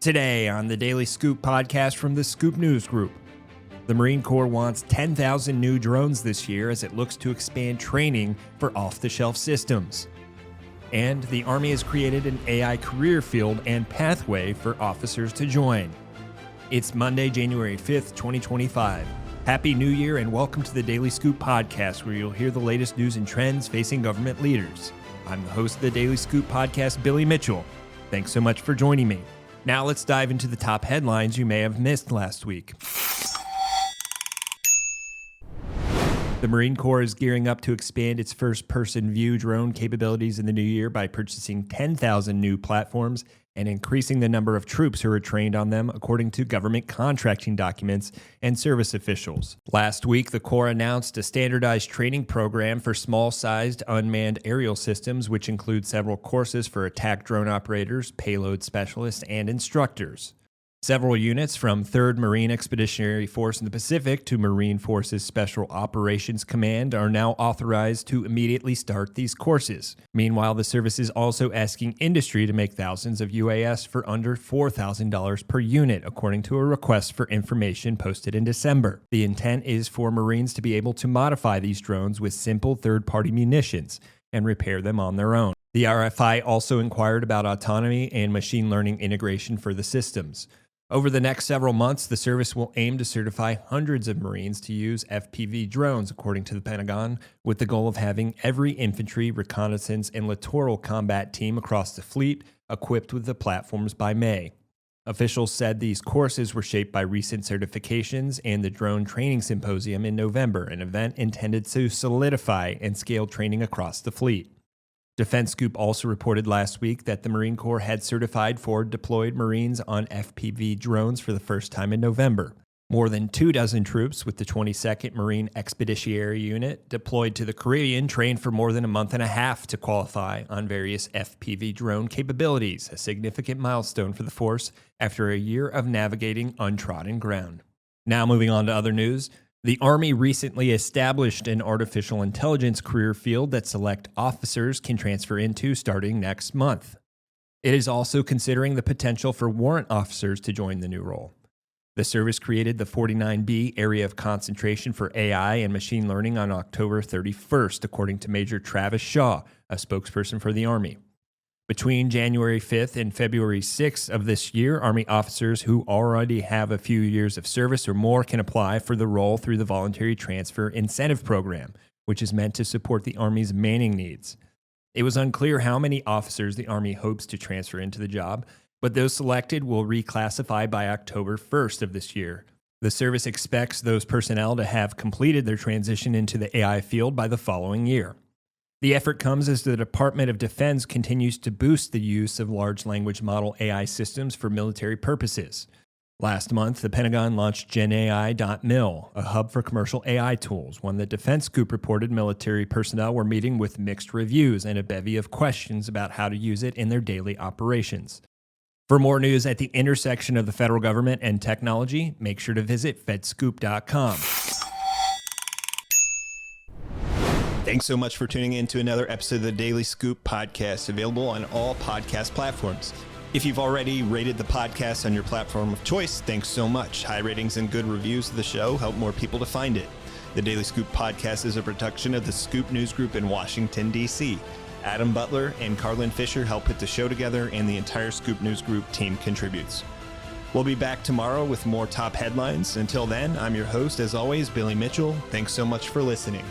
Today on the Daily Scoop podcast from the Scoop News Group, the Marine Corps wants 10,000 new drones this year as it looks to expand training for off-the-shelf systems. And the Army has created an AI career field and pathway for officers to join. It's Monday, January 5th, 2025. Happy New Year and welcome to the Daily Scoop podcast, where you'll hear the latest news and trends facing government leaders. I'm the host of the Daily Scoop podcast, Billy Mitchell. Thanks so much for joining me. Now let's dive into the top headlines you may have missed last week. The Marine Corps is gearing up to expand its first-person view drone capabilities in the new year by purchasing 10,000 new platforms and increasing the number of troops who are trained on them, according to government contracting documents and service officials. Last week, the Corps announced a standardized training program for small-sized unmanned aerial systems, which includes several courses for attack drone operators, payload specialists, and instructors. Several units from III Marine Expeditionary Force in the Pacific to Marine Forces Special Operations Command are now authorized to immediately start these courses. Meanwhile, the service is also asking industry to make thousands of UAS for under $4,000 per unit, according to a request for information posted in December. The intent is for Marines to be able to modify these drones with simple third-party munitions and repair them on their own. The RFI also inquired about autonomy and machine learning integration for the systems. Over the next several months, the service will aim to certify hundreds of Marines to use FPV drones, according to the Pentagon, with the goal of having every infantry, reconnaissance, and littoral combat team across the fleet equipped with the platforms by May. Officials said these courses were shaped by recent certifications and the Drone Training Symposium in November, an event intended to solidify and scale training across the fleet. Defense Scoop also reported last week that the Marine Corps had certified 4 deployed Marines on FPV drones for the first time in November. More than 24 troops with the 22nd Marine Expeditionary Unit deployed to the Caribbean trained for more than a month and a half to qualify on various FPV drone capabilities, a significant milestone for the force after a year of navigating untrodden ground. Now moving on to other news. The Army recently established an artificial intelligence career field that select officers can transfer into starting next month. It is also considering the potential for warrant officers to join the new role. The service created the 49B Area of Concentration for AI and Machine Learning on October 31st, according to Major Travis Shaw, a spokesperson for the Army. Between January 5th and February 6th of this year, Army officers who already have a few years of service or more can apply for the role through the Voluntary Transfer Incentive Program, which is meant to support the Army's manning needs. It was unclear how many officers the Army hopes to transfer into the job, but those selected will reclassify by October 1st of this year. The service expects those personnel to have completed their transition into the AI field by the following year. The effort comes as the Department of Defense continues to boost the use of large language model AI systems for military purposes. Last month, the Pentagon launched GenAI.mil, a hub for commercial AI tools, one that Defense Scoop reported military personnel were meeting with mixed reviews and a bevy of questions about how to use it in their daily operations. For more news at the intersection of the federal government and technology, make sure to visit fedscoop.com. Thanks so much for tuning in to another episode of the Daily Scoop podcast, available on all podcast platforms. If you've already rated the podcast on your platform of choice, thanks so much. High ratings and good reviews of the show help more people to find it. The Daily Scoop podcast is a production of the Scoop News Group in Washington, D.C. Adam Butler and Carlin Fisher help put the show together, and the entire Scoop News Group team contributes. We'll be back tomorrow with more top headlines. Until then, I'm your host, as always, Billy Mitchell. Thanks so much for listening.